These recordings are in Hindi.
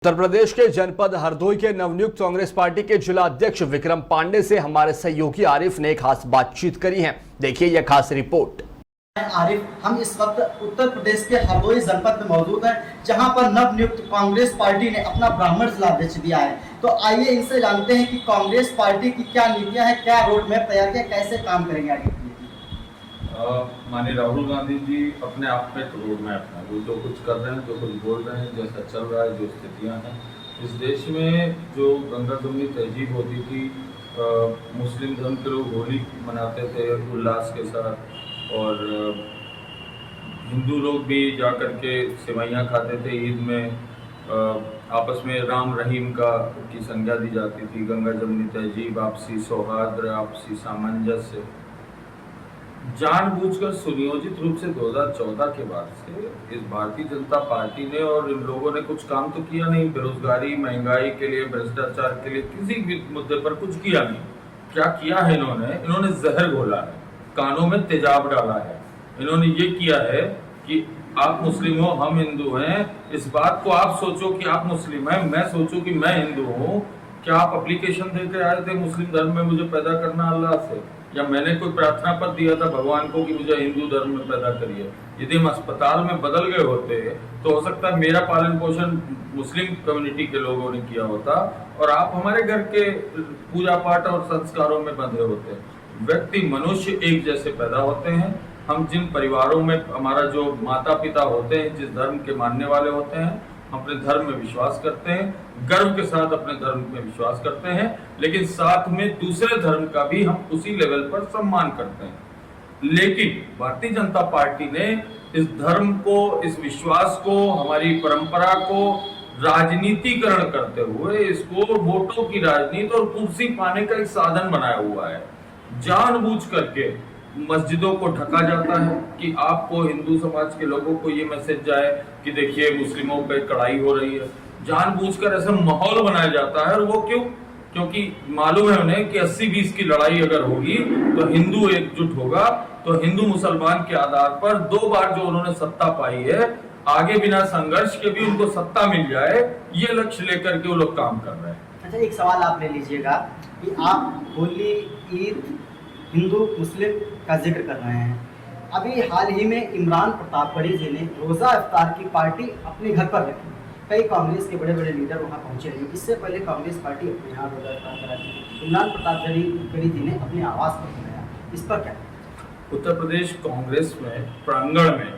उत्तर प्रदेश के जनपद हरदोई के नवनियुक्त कांग्रेस पार्टी के जिला अध्यक्ष विक्रम पांडे से हमारे सहयोगी आरिफ ने खास बातचीत करी है। देखिए यह खास रिपोर्ट। आरिफ, हम इस वक्त उत्तर प्रदेश के हरदोई जनपद में मौजूद हैं, जहां पर नवनियुक्त कांग्रेस पार्टी ने अपना ब्राह्मण जिला अध्यक्ष दिया है। तो आइए इनसे जानते हैं कि कांग्रेस पार्टी की क्या नीतियां हैं, क्या रोड मैप तैयार किया, कैसे काम करेंगे आगे। माननीय राहुल गांधी जी अपने आप में रोड मैप है। वो जो कुछ कर रहे हैं, जो कुछ बोल रहे हैं, जैसा चल रहा है, जो स्थितियां हैं इस देश में, जो गंगा जमुनी तहजीब होती थी, मुस्लिम धर्म के लोग होली मनाते थे उल्लास के साथ, और हिंदू लोग भी जा कर के सेवैयाँ खाते थे ईद में, आपस में राम रहीम की संज्ञा दी जाती थी। गंगा जमुनी तहजीब, आपसी सौहार्द, आपसी सामंजस्य, जानबूझकर सुनियोजित रूप से 2014 के बाद से इस भारतीय जनता पार्टी ने और इन लोगों ने कुछ काम तो किया नहीं। बेरोजगारी, महंगाई के लिए, भ्रष्टाचार के लिए, किसी भी मुद्दे पर कुछ किया नहीं। क्या किया है इन्होंने जहर घोला है, कानों में तेजाब डाला है। इन्होंने ये किया है कि आप मुस्लिम हो, हम हिंदू हैं, इस बात को आप सोचो कि आप मुस्लिम हैं, मैं सोचूं कि मैं हिंदू हूँ। क्या आप एप्लीकेशन देकर आए थे मुस्लिम धर्म में मुझे पैदा करना अल्लाह से, या मैंने कोई प्रार्थना पत्र दिया था भगवान को कि मुझे हिंदू धर्म में पैदा करिए? यदि हम अस्पताल में बदल गए होते तो हो सकता है मेरा पालन पोषण मुस्लिम कम्युनिटी के लोगों ने किया होता और आप हमारे घर के पूजा पाठ और संस्कारों में बंधे होते। व्यक्ति, मनुष्य एक जैसे पैदा होते हैं। हम जिन परिवारों में हमारा जो माता पिता होते हैं, जिस धर्म के मानने वाले होते हैं, हम अपने धर्म में विश्वास करते हैं, गर्व के साथ अपने धर्म में विश्वास करते हैं, लेकिन साथ में दूसरे धर्म का भी हम उसी लेवल पर सम्मान करते हैं। लेकिन भारतीय जनता पार्टी ने इस धर्म को, इस विश्वास को, हमारी परंपरा को राजनीतिकरण करते हुए इसको वोटों की राजनीति और कुर्सी पाने का एक साधन बनाया हुआ है। जानबूझ करके मस्जिदों को ढका जाता है कि आपको, हिंदू समाज के लोगों को ये मैसेज जाए कि देखिए मुस्लिमों पे कड़ाई हो रही है। जानबूझकर ऐसा माहौल बनाया जाता है। और वो क्यों? क्योंकि मालूम है उन्हें कि 80-20 की लड़ाई अगर होगी तो हिंदू एकजुट होगा, तो हिंदू मुसलमान के आधार पर 2 बार जो उन्होंने सत्ता पाई है, आगे बिना संघर्ष के भी उनको सत्ता मिल जाए, ये लक्ष्य लेकर के वो लोग काम कर रहे हैं। अच्छा, एक सवाल आप ले लीजिएगा कि आप होली, ईद, हिंदू मुस्लिम का जिक्र कर रहे हैं। अभी हाल ही में इमरान प्रतापगढ़ी जी ने रोजा इफ्तार की पार्टी अपने घर पर रखी। कई कांग्रेस के बड़े बड़े लीडर वहां पहुंचे हैं। इससे पहले कांग्रेस पार्टी अपने यहाँ रोजा इफ्तार कराती थी। इमरान प्रतापगढ़ी जी ने अपने आवास पर बनाया, इस पर क्या? उत्तर प्रदेश कांग्रेस में प्रांगण में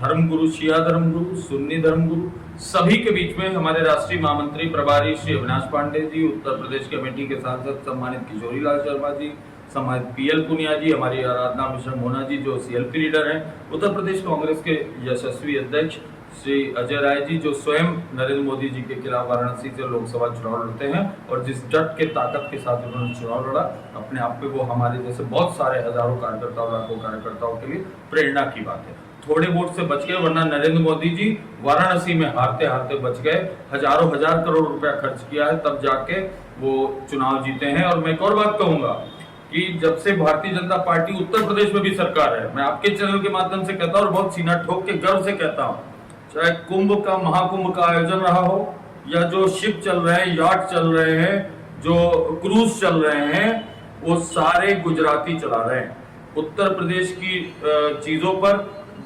धर्मगुरु, शिया धर्मगुरु, सुन्नी धर्मगुरु, सभी के बीच में हमारे राष्ट्रीय महामंत्री प्रभारी श्री अविनाश पांडे जी, उत्तर प्रदेश कमेटी के सांसद सम्मानित किशोरी लाल शर्मा जी, सम्मानित पीएल पुनिया जी, हमारी आराधना मिश्रा मोना जी जो सीएलपी लीडर हैं, उत्तर प्रदेश कांग्रेस के यशस्वी अध्यक्ष श्री अजय राय जी जो स्वयं नरेंद्र मोदी जी के खिलाफ वाराणसी से लोकसभा चुनाव लड़ते हैं, और जिस डट के ताकत के साथ उन्होंने चुनाव लड़ा, अपने आप पे वो हमारे जैसे बहुत सारे हजारों कार्यकर्ताओं, लाखों कार्यकर्ताओं के लिए प्रेरणा की बात है। थोड़े वोट से बच गए, वरना नरेंद्र मोदी जी वाराणसी में हारते हारते बच गए। हजारों हजार करोड़ रुपया खर्च किया है, तब जाके वो चुनाव जीते हैं। और मैं एक और बात कहूंगा कि जब से भारतीय जनता पार्टी उत्तर प्रदेश में भी सरकार है, मैं आपके चैनल के माध्यम से कहता हूँ और बहुत सीना ठोक के गर्व से कहता हूँ, चाहे कुंभ का, महाकुंभ का आयोजन रहा हो, या जो शिप चल रहे हैं, याट चल रहे हैं, जो क्रूज चल रहे हैं, वो सारे गुजराती चला रहे हैं। उत्तर प्रदेश की चीजों पर,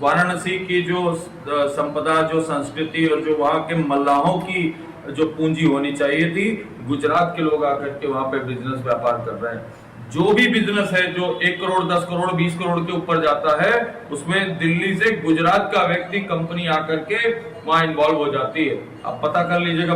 वाराणसी की जो संपदा, जो संस्कृति और जो वहाँ के मल्लाहों की जो पूंजी होनी चाहिए थी, गुजरात के लोग आकर के वहाँ पे बिजनेस व्यापार कर रहे हैं। जो भी बिजनेस है जो 1 करोड़, 10 करोड़, 20 करोड़ के ऊपर जाता है, उसमें दिल्ली से गुजरात का व्यक्ति, कंपनी आकर के वहां इन्वॉल्व हो जाती है। आप पता कर लीजिएगा,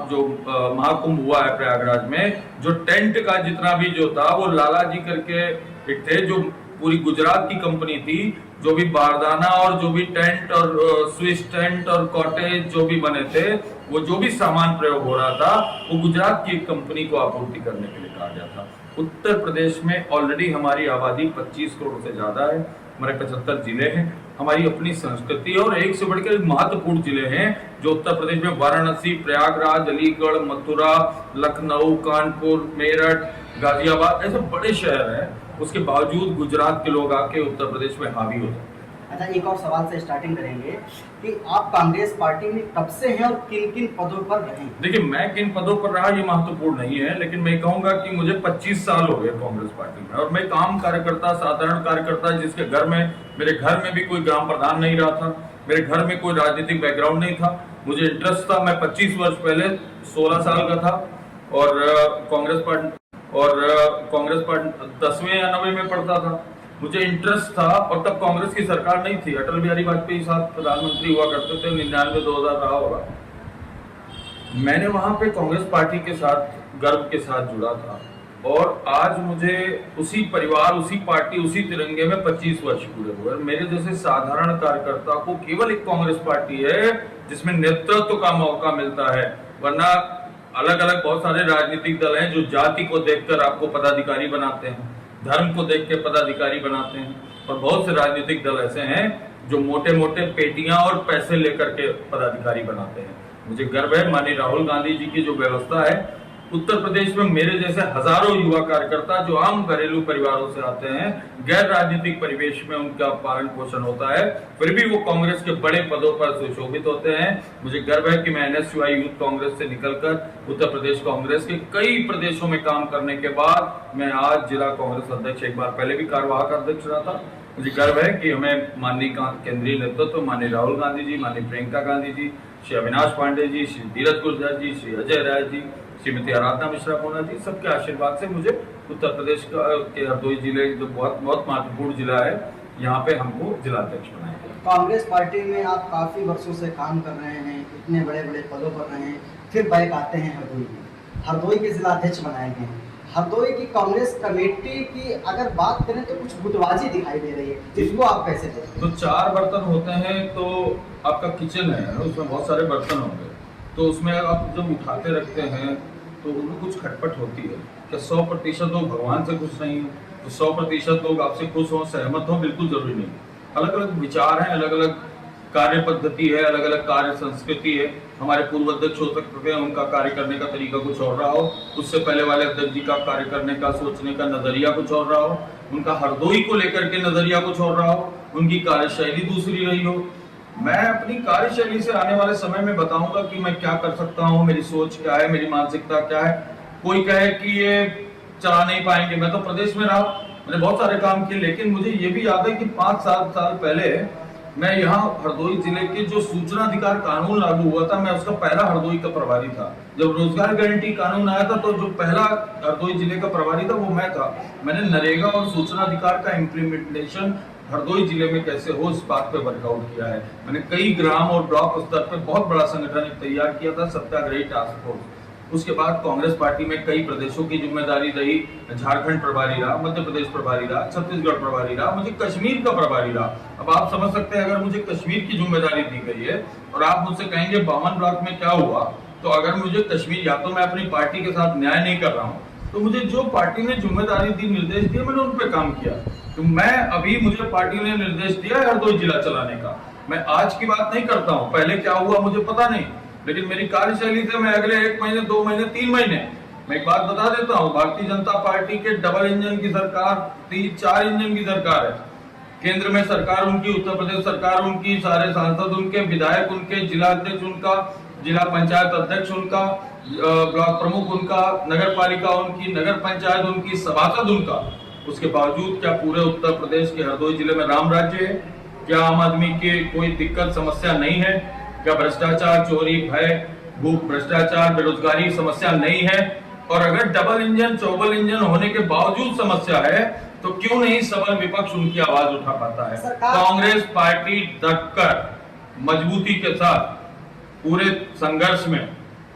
जो महाकुंभ हुआ है प्रयागराज में, जो टेंट का जितना भी जो था, वो लाला जी करके एक थे, जो पूरी गुजरात की कंपनी थी। जो भी बारदाना और जो भी टेंट और स्विस टेंट और कॉटेज जो भी बने थे, वो जो भी सामान प्रयोग हो रहा था, वो गुजरात की कंपनी को आपूर्ति करने के लिए कहा गया था। उत्तर प्रदेश में ऑलरेडी हमारी आबादी 25 करोड़ से ज्यादा है, हमारे 75 जिले हैं, हमारी अपनी संस्कृति और एक से बढ़कर महत्वपूर्ण जिले हैं जो उत्तर प्रदेश में वाराणसी, प्रयागराज, अलीगढ़, मथुरा, लखनऊ, कानपुर, मेरठ, गाजियाबाद, ऐसे बड़े शहर हैं। उसके बावजूद गुजरात के लोग आके उत्तर प्रदेश में हावी हो जाते हैं। अच्छा, एक और सवाल से स्टार्टिंग करेंगे कि आप कांग्रेस पार्टी में कब से हैं और किन किन पदों पर रहे? देखिए, मैं किन पदों पर रहा ये महत्वपूर्ण नहीं है, लेकिन मैं कहूंगा कि मुझे 25 साल हो गए कांग्रेस पार्टी में, और मैं आम कार्यकर्ता, साधारण कार्यकर्ता, जिसके घर में, मेरे घर में भी कोई ग्राम प्रधान नहीं रहा था, मेरे घर में कोई राजनीतिक बैकग्राउंड नहीं था, मुझे इंटरेस्ट था। मैं 25 वर्ष पहले 16 साल का था और कांग्रेस पार्टी 10वें या 9वें में पढ़ता था। मुझे इंटरेस्ट था, और तब कांग्रेस की सरकार नहीं थी, अटल बिहारी वाजपेयी साहब प्रधानमंत्री हुआ करते थे, 99-2000 रहा होगा। मैंने वहां पे कांग्रेस पार्टी के साथ गर्व के साथ जुड़ा था, और आज मुझे उसी परिवार, उसी पार्टी, उसी तिरंगे में 25 वर्ष पूरे हुए। मेरे जैसे साधारण कार्यकर्ता को केवल एक कांग्रेस पार्टी है जिसमें नेतृत्व का मौका मिलता है, वरना अलग अलग बहुत सारे राजनीतिक दल हैं जो जाति को देखकर आपको पदाधिकारी बनाते हैं, धर्म को देख के पदाधिकारी बनाते हैं, और बहुत से राजनीतिक दल ऐसे हैं जो मोटे मोटे पेटियां और पैसे लेकर के पदाधिकारी बनाते हैं। मुझे गर्व है माननीय राहुल गांधी जी की जो व्यवस्था है उत्तर प्रदेश में, मेरे जैसे हजारों युवा कार्यकर्ता जो आम घरेलू परिवारों से आते हैं, गैर राजनीतिक परिवेश में उनका पालन पोषण होता है, फिर भी वो कांग्रेस के बड़े पदों पर सुशोभित होते हैं। मुझे गर्व है कि मैं NSUI यूथ कांग्रेस से निकलकर उत्तर प्रदेश कांग्रेस के कई प्रदेशों में काम करने के बाद मैं आज जिला कांग्रेस अध्यक्ष, एक बार पहले भी कार्यवाहक अध्यक्ष रहा था। मुझे गर्व है कि हमें माननीय केंद्रीय नेतृत्व, माननीय राहुल गांधी जी, माननीय प्रियंका गांधी जी, श्री अविनाश पांडे जी, श्री धीरज गुर्जर जी, श्री अजय राय जी, श्रीमती आराधना मिश्रा पूना जी, सबके आशीर्वाद से मुझे उत्तर प्रदेश के हरदोई जिले, जो बहुत बहुत महत्वपूर्ण जिला है, यहाँ पे हमको जिलाध्यक्ष बनाया गया। कांग्रेस पार्टी में आप काफी वर्षों से काम कर रहे हैं, इतने बड़े बड़े पदों पर रहे हैं, फिर बैक आते हैं हरदोई में, हरदोई के जिलाध्यक्ष बनाए गए हैं। हरदोई की कांग्रेस कमेटी की अगर बात करें तो कुछ गुटबाजी दिखाई दे रही है, इसको आप कैसे देखते हैं? तो 4 बर्तन होते हैं, तो आपका किचन है, उसमें बहुत सारे बर्तन होंगे, तो उसमें आप जब उठाते रखते हैं तो उनको कुछ खटपट होती है। क्या 100% लोग भगवान से खुश नहीं हो, तो 100% लोग आपसे खुश हो, सहमत हो, बिल्कुल जरूरी नहीं। अलग अलग विचार हैं, अलग अलग कार्य पद्धति है, अलग अलग कार्य संस्कृति है। हमारे पूर्व अध्यक्ष हो सकते हैं, उनका कार्य करने का तरीका कुछ और रहा हो, उससे पहले वाले अध्यक्ष जी का कार्य करने का, सोचने का नजरिया कुछ और रहा हो, उनका हरदोई को लेकर के नजरिया कुछ और रहा हो, उनकी कार्यशैली दूसरी रही हो। मैं अपनी कार्यशैली से आने वाले समय में बताऊंगा कि मैं क्या कर सकता हूं, मेरी सोच क्या है, मेरी मानसिकता क्या है। कोई कहे कि ये चला नहीं पाएंगे, मैं तो प्रदेश में रहा, मैंने बहुत सारे काम किए, लेकिन मुझे ये भी याद है कि 5-7 साल पहले मैं यहाँ हरदोई जिले के जो सूचना अधिकार कानून लागू हुआ था, मैं उसका पहला हरदोई का प्रभारी था। जब रोजगार गारंटी कानून आया था, तो जो पहला हरदोई जिले का प्रभारी था वो मैं था। मैंने नरेगा और सूचना अधिकार का इम्प्लीमेंटेशन हरदोई जिले में कैसे हो, इस बात पे वर्कआउट किया है। मैंने कई ग्राम और ब्लॉक स्तर पर बहुत बड़ा संगठन तैयार किया था, सत्याग्रही टास्क फोर्स। उसके बाद कांग्रेस पार्टी में कई प्रदेशों की जिम्मेदारी रही, झारखंड प्रभारी रहा, मध्य प्रदेश प्रभारी रहा, छत्तीसगढ़ प्रभारी रहा, मुझे कश्मीर का प्रभारी रहा। अब आप समझ सकते हैं, अगर मुझे कश्मीर की जिम्मेदारी दी गई है और आप मुझसे कहेंगे 52 ब्लॉक में क्या हुआ, तो अगर मुझे कश्मीर, या तो मैं अपनी पार्टी के साथ न्याय नहीं कर रहा हूँ, तो मुझे जो पार्टी ने जिम्मेदारी दी, निर्देश दिए, मैंने उन पर काम किया। तो मैं अभी, मुझे पार्टी ने निर्देश दिया है हरदोई जिला चलाने का, मैं आज की बात नहीं करता हूँ, पहले क्या हुआ मुझे पता नहीं, लेकिन मेरी कार्यशैली से मैं अगले 1 महीने, 2 महीने, 3 महीने, मैं एक बात बता देता हूँ, भारतीय जनता पार्टी के डबल इंजन की सरकार, 3-4 इंजन की सरकार है। केंद्र में सरकार उनकी, उत्तर प्रदेश सरकार उनकी, सारे सांसद उनके, विधायक उनके, जिला अध्यक्ष उनका, जिला पंचायत अध्यक्ष उनका, ब्लॉक प्रमुख उनका, नगर पालिका उनकी, नगर पंचायत उनकी, सभासद उनका। उसके बावजूद क्या पूरे उत्तर प्रदेश के हरदोई जिले में राम राज्य है? क्या आम आदमी की कोई दिक्कत समस्या नहीं है? क्या भ्रष्टाचार, चोरी, भय, भूख, भ्रष्टाचार, बेरोजगारी समस्या नहीं है? और अगर डबल इंजन, चौबल इंजन होने के बावजूद समस्या है, तो क्यों नहीं सबल विपक्ष उनकी आवाज उठा पाता है? कांग्रेस पार्टी डटकर मजबूती के साथ पूरे संघर्ष में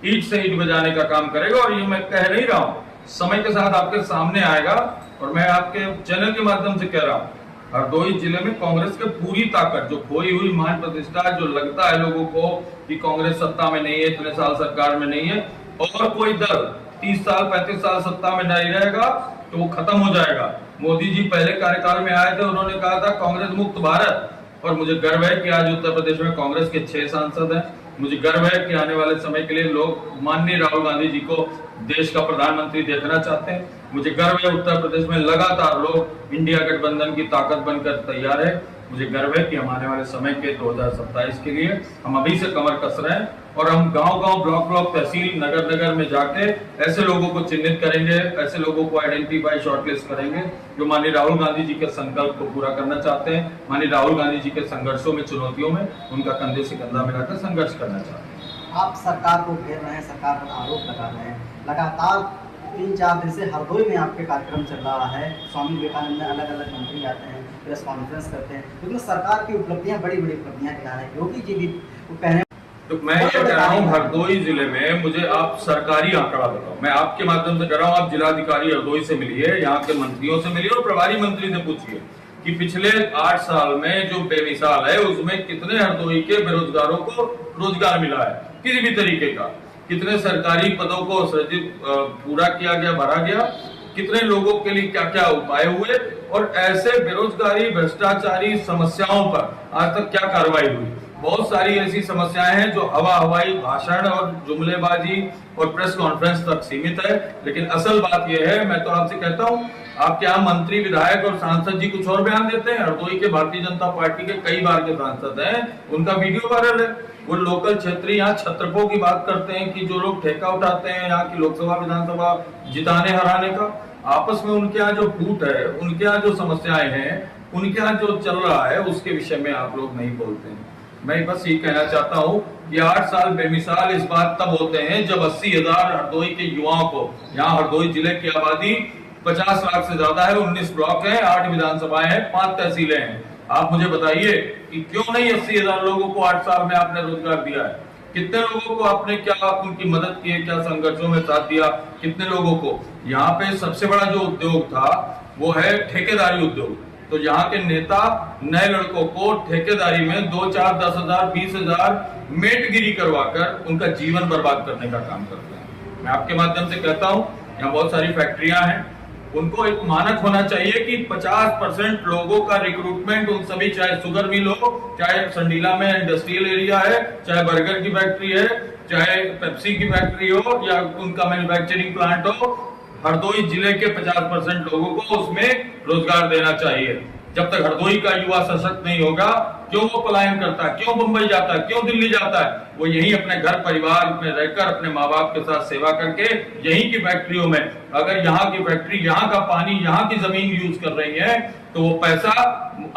ईंट से ईंट बजाने का काम करेगा, और ये मैं कह नहीं रहा हूं, समय के साथ आपके सामने आएगा। और मैं आपके चैनल के माध्यम से कह रहा हूं, हरदोई जिले में कांग्रेस की पूरी ताकत, जो खोई हुई मान प्रतिष्ठा, जो लगता है लोगों को कि कांग्रेस सत्ता में नहीं है, इतने साल सरकार में नहीं है, और कोई दल 30 साल 35 साल सत्ता में नहीं रहेगा तो वो खत्म हो जाएगा। मोदी जी पहले कार्यकाल में आए थे, उन्होंने कहा था कांग्रेस मुक्त भारत, और मुझे गर्व है कि आज उत्तर प्रदेश में कांग्रेस के 6 सांसद हैं। मुझे गर्व है कि आने वाले समय के लिए लोग माननीय राहुल गांधी जी को देश का प्रधानमंत्री देखना चाहते हैं। मुझे गर्व है उत्तर प्रदेश में लगातार लोग इंडिया गठबंधन की ताकत बनकर तैयार है। मुझे गर्व है कि हम आने वाले समय के 2027 के लिए हम अभी से कमर कस रहे हैं और हम गांव-गांव, ब्लॉक-ब्लॉक, तहसील, नगर-नगर में जाके ऐसे लोगों को चिन्हित करेंगे, ऐसे लोगों को आइडेंटिफाई, शॉर्टलिस्ट करेंगे जो माननीय राहुल गांधी जी के संकल्प को पूरा करना चाहते हैं, माननीय राहुल गांधी जी के संघर्षों में, चुनौतियों में उनका कंधे से कंधा मिलाकर संघर्ष करना चाहते हैं। आप सरकार को घेर रहे हैं, सरकार पर आरोप लगा रहे हैं, लगातार 3-4 दिन से हरदोई में आपके कार्यक्रम चल रहा है। स्वामी विवेकानंद में अलग अलग मंत्री आते हैं, प्रेस कॉन्फ्रेंस करते हैं, क्योंकि सरकार की उपलब्धियां बड़ी बड़ी उपलब्धियां गिना रहे हैं। योगी जी भी कहने तो मैं ये कह रहा हूँ हरदोई जिले में मुझे आप सरकारी आंकड़ा बताओ। मैं आपके माध्यम से कह रहा हूँ, आप जिलाधिकारी हरदोई से मिलिए, यहाँ के मंत्रियों से मिलिए और प्रभारी मंत्री से पूछिए कि पिछले 8 साल में जो बेमिसाल है उसमें कितने हरदोई के बेरोजगारों को रोजगार मिला है किसी भी तरीके का, कितने सरकारी पदों को सृजित पूरा किया गया, भरा गया, कितने लोगों के लिए क्या क्या उपाय हुए और ऐसे बेरोजगारी, भ्रष्टाचारी समस्याओं पर आज तक क्या कार्रवाई हुई। बहुत सारी ऐसी समस्याएं हैं जो हवाई भाषण और जुमलेबाजी और प्रेस कॉन्फ्रेंस तक सीमित है, लेकिन असल बात यह है, मैं तो आपसे कहता हूं, आपके यहाँ मंत्री, विधायक और सांसद जी कुछ और बयान देते हैं। हरदोई के भारतीय जनता पार्टी के कई बार के सांसद हैं, उनका वीडियो वायरल है। वो लोकल क्षेत्रीय यहाँ छत्रपों की बात करते हैं कि जो लोग ठेका उठाते हैं यहाँ की लोकसभा, विधानसभा जिताने हराने का, आपस में उनके यहाँ जो फूट है, उनके यहाँ जो समस्याएं हैं, उनके यहाँ जो चल रहा है, उसके विषय में आप लोग नहीं बोलते हैं। मैं बस ये कहना चाहता हूँ कि 8 साल बेमिसाल इस बात तब होते हैं जब 80,000 हरदोई के युवाओं को, यहाँ हरदोई जिले की आबादी 50 लाख से ज्यादा है, 19 ब्लॉक है, 8 विधानसभाएं हैं, 5 तहसीलें हैं। आप मुझे बताइए कि क्यों नहीं 80,000 लोगों को 8 साल में आपने रोजगार दिया है? कितने लोगों को आपने क्या उनकी मदद की है, क्या संघर्षों में साथ दिया, कितने लोगों को? यहाँ पे सबसे बड़ा जो उद्योग था वो है ठेकेदारी उद्योग। तो यहाँ के नेता नए लड़कों को ठेकेदारी में 2, 4, 10,000, 20,000 मेटगिरी करवाकर उनका जीवन बर्बाद करने का काम करते हैं। मैं आपके माध्यम से कहता हूँ, यहाँ बहुत सारी फैक्ट्रियां हैं, उनको एक मानक होना चाहिए कि 50% लोगों का रिक्रूटमेंट उन सभी, चाहे शुगर मिल हो, चाहे संडीला में इंडस्ट्रियल एरिया है, चाहे बर्गर की फैक्ट्री है, चाहे पेप्सी की फैक्ट्री हो या उनका मैन्युफैक्चरिंग प्लांट हो, हरदोई जिले के 50% लोगों को उसमें रोजगार देना चाहिए। जब तक हरदोई का युवा सशक्त नहीं होगा, क्यों वो पलायन करता है, क्यों मुंबई जाता है, क्यों दिल्ली जाता है? वो यहीं अपने घर परिवार में रहकर अपने माँ बाप के साथ सेवा करके यहीं की फैक्ट्रियों में, अगर यहाँ की फैक्ट्री, यहाँ का पानी, यहाँ की जमीन यूज कर रही है तो वो पैसा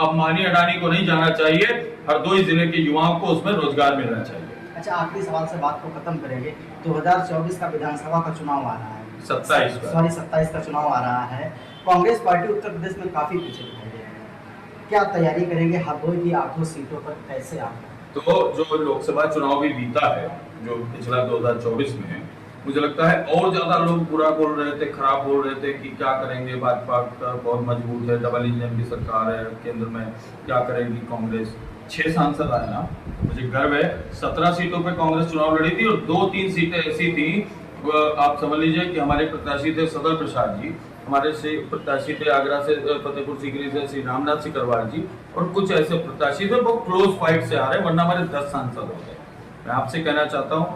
अंबानी अडानी को नहीं जाना चाहिए, हरदोई जिले के युवाओं को उसमें रोजगार मिलना चाहिए। अच्छा, आखिरी सवाल से बात को खत्म करेंगे। 2024 का विधानसभा का चुनाव आ रहा है, 27 का चुनाव आ रहा है। कांग्रेस पार्टी उत्तर प्रदेश में काफी पीछे दिखाई दे रही है, क्या तैयारी करेंगे हरदोई की 8 सीटों पर, कैसे आप? तो जो लोकसभा चुनाव भी बीता है, जो पिछला 2024 में, मुझे लगता है और ज्यादा लोग बुरा बोल रहे थे, खराब बोल रहे थे कि क्या करेंगे, भाजपा बहुत मजबूत है, डबल इंजन की सरकार है, केंद्र में क्या करेगी कांग्रेस। 6 सांसद आए ना, मुझे गर्व है। 17 सीटों पे कांग्रेस चुनाव लड़ी थी और 2-3 सीटें ऐसी थी, आप समझ लीजिए कि हमारे प्रत्याशी थे सदर प्रसाद जी, हमारे से प्रत्याशी थे आगरा से, फतेहपुर सीकरी से श्री रामनाथ सिकरवार जी, और कुछ ऐसे प्रत्याशी थे बहुत क्लोज फाइट से आ रहे, वरना हमारे 10 सांसद हो गए। मैं आपसे कहना चाहता हूँ,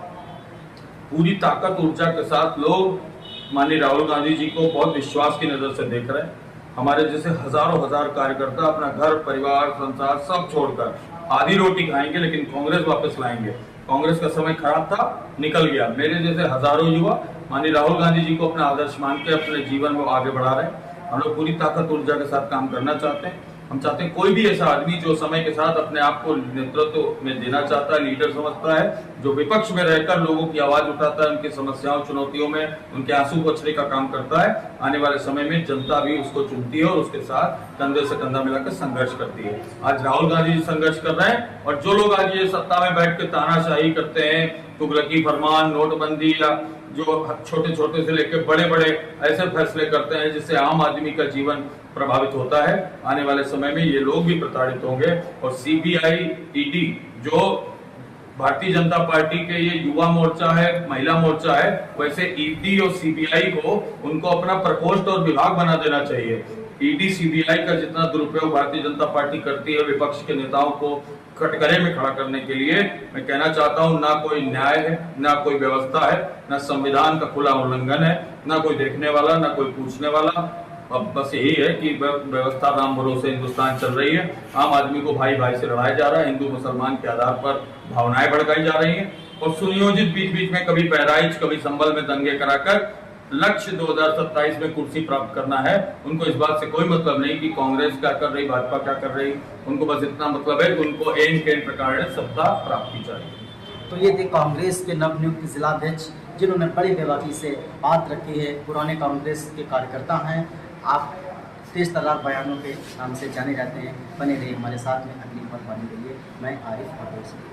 पूरी ताकत ऊर्जा के साथ लोग माननीय राहुल गांधी जी को बहुत विश्वास की नजर से देख रहे हैं। हमारे जैसे हजारों हजार कार्यकर्ता अपना घर परिवार संसार सब छोड़कर आधी रोटी खाएंगे, लेकिन कांग्रेस वापस लाएंगे। कांग्रेस का समय खराब था, निकल गया। मेरे जैसे हजारों युवा माननीय राहुल गांधी जी को अपना आदर्श मान के अपने जीवन में आगे बढ़ा रहे हैं। हम लोग पूरी ताकत ऊर्जा के साथ काम करना चाहते हैं। हम चाहते हैं कोई भी ऐसा आदमी जो समय के साथ अपने आप को नेतृत्व में देना चाहता है, लीडर समझता है, जो विपक्ष में रहकर लोगों की आवाज उठाता है, उनकी समस्याओं चुनौतियों में उनके आंसू पोंछने का काम करता है, आने वाले समय में जनता भी उसको चुनती है और उसके साथ कंधे से कंधा मिलाकर संघर्ष करती है। आज राहुल गांधी जी संघर्ष कर रहे हैं और जो लोग आज ये सत्ता में बैठ के तानाशाही करते हैं, तुगलकी फरमान, नोटबंदी या जो छोटे छोटे से लेकर बड़े बड़े ऐसे फैसले करते हैं जिससे आम आदमी का जीवन प्रभावित होता है, आने वाले समय में ये लोग भी प्रताड़ित होंगे। और सीबीआई, ईडी, जो भारतीय जनता पार्टी के ये युवा मोर्चा है, महिला मोर्चा है, वैसे ईडी और सीबीआई को उनको अपना प्रकोष्ठ और विभाग बना देना चाहिए। ईडी सीबीआई का जितना दुरुपयोग भारतीय जनता पार्टी करती है विपक्ष के नेताओं को कटघरे में खड़ा करने के लिए मैं कहना चाहता हूं, ना कोई न्याय है, ना कोई व्यवस्था है, ना संविधान का खुला उल्लंघन है, ना कोई देखने वाला, ना कोई पूछने वाला। अब बस यही है कि व्यवस्था राम भरोसे हिंदुस्तान चल रही है। आम आदमी को भाई भाई से लड़ाया जा रहा है, हिंदू मुसलमान के आधार पर भावनाएं भड़काई जा रही हैं और सुनियोजित बीच बीच में कभी बहराइच कभी संभल में दंगे कराकर लक्ष्य 2027 में कुर्सी प्राप्त करना है। उनको इस बात से कोई मतलब नहीं कि कांग्रेस क्या कर रही, भाजपा क्या कर रही। उनको बस इतना मतलब है कि उनको एन केन प्रकार सत्ता प्राप्ति चाहिए। तो ये थे कांग्रेस के नवनियुक्त जिलाध्यक्ष, जिन्होंने बड़ी बेबाकी से बात रखी है। पुराने कांग्रेस के कार्यकर्ता हैं। आप तेज तर्रार बयानों के नाम से जाने जाते हैं। बने रहिए हमारे साथ में अगली बार पाने के लिए। मैं आरिफ।